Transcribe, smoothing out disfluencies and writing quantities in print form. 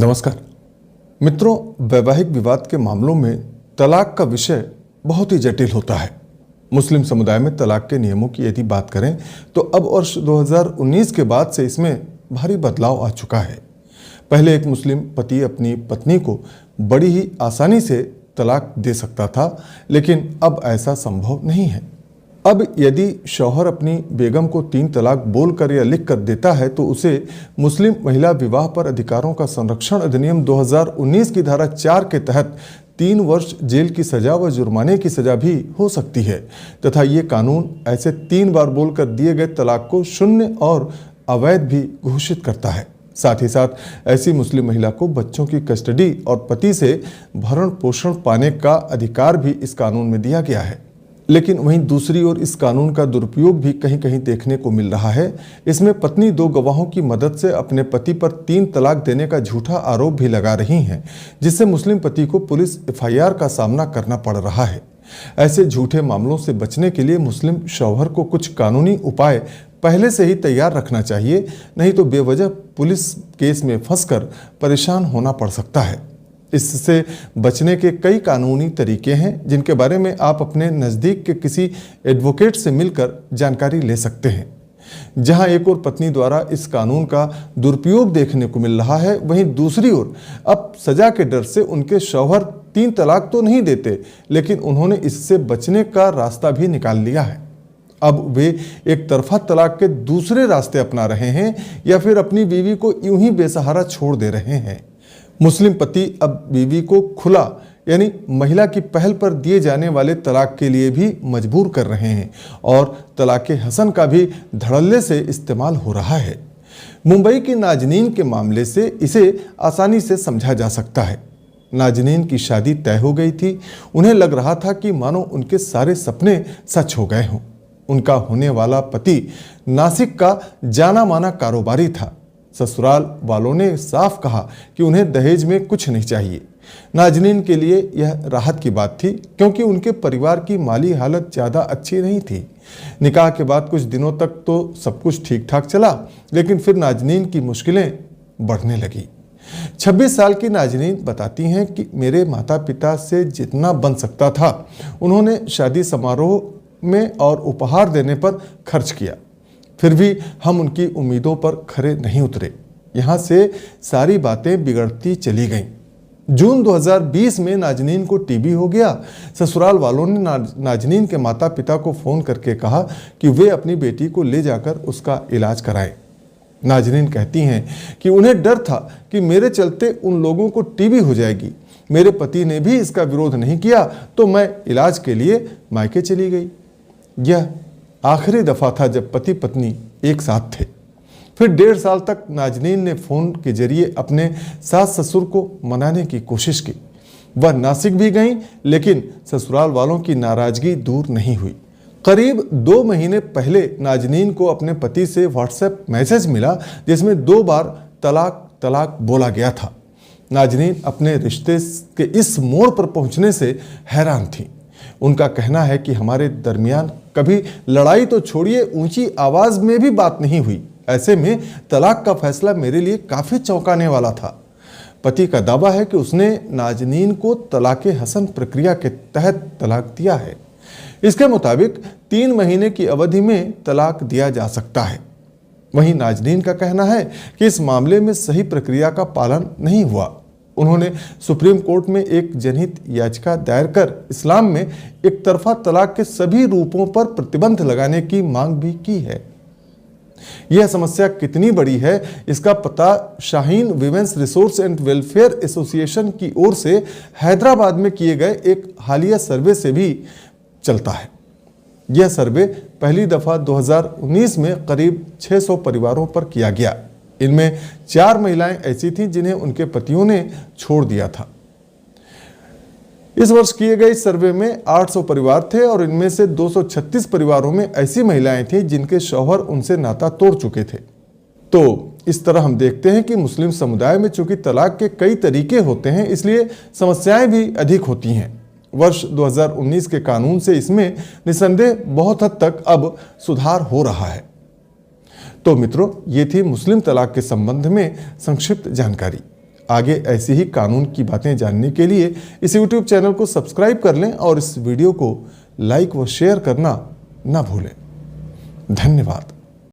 नमस्कार मित्रों, वैवाहिक विवाद के मामलों में तलाक का विषय बहुत ही जटिल होता है। मुस्लिम समुदाय में तलाक के नियमों की यदि बात करें तो अब वर्ष 2019 के बाद से इसमें भारी बदलाव आ चुका है। पहले एक मुस्लिम पति अपनी पत्नी को बड़ी ही आसानी से तलाक दे सकता था, लेकिन अब ऐसा संभव नहीं है। अब यदि शौहर अपनी बेगम को 3 तलाक बोलकर या लिख कर देता है तो उसे मुस्लिम महिला विवाह पर अधिकारों का संरक्षण अधिनियम 2019 की धारा 4 के तहत 3 वर्ष जेल की सजा व जुर्माने की सजा भी हो सकती है तथा ये कानून ऐसे 3 बार बोलकर दिए गए तलाक को शून्य और अवैध भी घोषित करता है। साथ ही साथ ऐसी मुस्लिम महिला को बच्चों की कस्टडी और पति से भरण पोषण पाने का अधिकार भी इस कानून में दिया गया है। लेकिन वहीं दूसरी ओर इस कानून का दुरुपयोग भी कहीं कहीं देखने को मिल रहा है। इसमें पत्नी 2 गवाहों की मदद से अपने पति पर 3 तलाक देने का झूठा आरोप भी लगा रही हैं, जिससे मुस्लिम पति को पुलिस एफआईआर का सामना करना पड़ रहा है। ऐसे झूठे मामलों से बचने के लिए मुस्लिम शौहर को कुछ कानूनी उपाय पहले से ही तैयार रखना चाहिए, नहीं तो बेवजह पुलिस केस में फंसकर परेशान होना पड़ सकता है। इससे बचने के कई कानूनी तरीके हैं, जिनके बारे में आप अपने नज़दीक के किसी एडवोकेट से मिलकर जानकारी ले सकते हैं। जहां एक ओर पत्नी द्वारा इस कानून का दुरुपयोग देखने को मिल रहा है, वहीं दूसरी ओर अब सजा के डर से उनके शौहर 3 तलाक तो नहीं देते, लेकिन उन्होंने इससे बचने का रास्ता भी निकाल लिया है। अब वे एक तरफा तलाक के दूसरे रास्ते अपना रहे हैं या फिर अपनी बीवी को यूं ही बेसहारा छोड़ दे रहे हैं। मुस्लिम पति अब बीवी को खुला यानी महिला की पहल पर दिए जाने वाले तलाक के लिए भी मजबूर कर रहे हैं और तलाक़े हसन का भी धड़ल्ले से इस्तेमाल हो रहा है। मुंबई की नाजनीन के मामले से इसे आसानी से समझा जा सकता है। नाजनीन की शादी तय हो गई थी। उन्हें लग रहा था कि मानो उनके सारे सपने सच हो गए हों। उनका होने वाला पति नासिक का जाना माना कारोबारी था। ससुराल वालों ने साफ कहा कि उन्हें दहेज में कुछ नहीं चाहिए। नाजनीन के लिए यह राहत की बात थी, क्योंकि उनके परिवार की माली हालत ज़्यादा अच्छी नहीं थी। निकाह के बाद कुछ दिनों तक तो सब कुछ ठीक ठाक चला, लेकिन फिर नाजनीन की मुश्किलें बढ़ने लगी। 26 साल की नाजनीन बताती हैं कि मेरे माता पिता से जितना बन सकता था उन्होंने शादी समारोह में और उपहार देने पर खर्च किया, फिर भी हम उनकी उम्मीदों पर खरे नहीं उतरे। यहाँ से सारी बातें बिगड़ती चली गईं। जून 2020 में नाजनीन को टीबी हो गया। ससुराल वालों ने नाजनीन के माता पिता को फ़ोन करके कहा कि वे अपनी बेटी को ले जाकर उसका इलाज कराएं। नाजनीन कहती हैं कि उन्हें डर था कि मेरे चलते उन लोगों को टीबी हो जाएगी। मेरे पति ने भी इसका विरोध नहीं किया तो मैं इलाज के लिए मायके चली गई। यह आखिरी दफ़ा था जब पति पत्नी एक साथ थे। फिर 1.5 साल तक नाजनीन ने फ़ोन के जरिए अपने सास ससुर को मनाने की कोशिश की। वह नासिक भी गईं, लेकिन ससुराल वालों की नाराज़गी दूर नहीं हुई। करीब 2 महीने पहले नाजनीन को अपने पति से व्हाट्सएप मैसेज मिला, जिसमें 2 बार तलाक तलाक बोला गया था। नाजनीन अपने रिश्ते के इस मोड़ पर पहुंचने से हैरान थी। उनका कहना है कि हमारे दरमियान कभी लड़ाई तो छोड़िए, ऊंची आवाज में भी बात नहीं हुई। ऐसे में तलाक का फैसला मेरे लिए काफी चौंकाने वाला था। पति का दावा है कि उसने नाजनीन को तलाक़े हसन प्रक्रिया के तहत तलाक दिया है। इसके मुताबिक 3 महीने की अवधि में तलाक दिया जा सकता है। वहीं नाजनीन का कहना है कि इस मामले में सही प्रक्रिया का पालन नहीं हुआ। उन्होंने सुप्रीम कोर्ट में एक जनहित याचिका दायर कर इस्लाम में एक तरफा तलाक के सभी रूपों पर प्रतिबंध लगाने की मांग भी की है। यह समस्या कितनी बड़ी है, इसका पता Shaheen women's resource and welfare association की ओर से हैदराबाद में किए गए एक हालिया सर्वे से भी चलता है। यह सर्वे पहली दफ़ा 2019 में करीब 600 परिवारों पर किया गया। इनमें 4 महिलाएं ऐसी थीं जिन्हें उनके पतियों ने छोड़ दिया था। इस वर्ष किए गए सर्वे में 800 परिवार थे और इनमें से 236 परिवारों में ऐसी महिलाएं थीं जिनके शौहर उनसे नाता तोड़ चुके थे। तो इस तरह हम देखते हैं कि मुस्लिम समुदाय में चूंकि तलाक के कई तरीके होते हैं, इसलिए समस्याएं भी अधिक होती हैं। वर्ष 2019 के कानून से इसमें निसंदेह बहुत हद तक अब सुधार हो रहा है। तो मित्रों, ये थी मुस्लिम तलाक के संबंध में संक्षिप्त जानकारी। आगे ऐसी ही कानून की बातें जानने के लिए इस YouTube चैनल को सब्सक्राइब कर लें और इस वीडियो को लाइक व शेयर करना ना भूलें। धन्यवाद।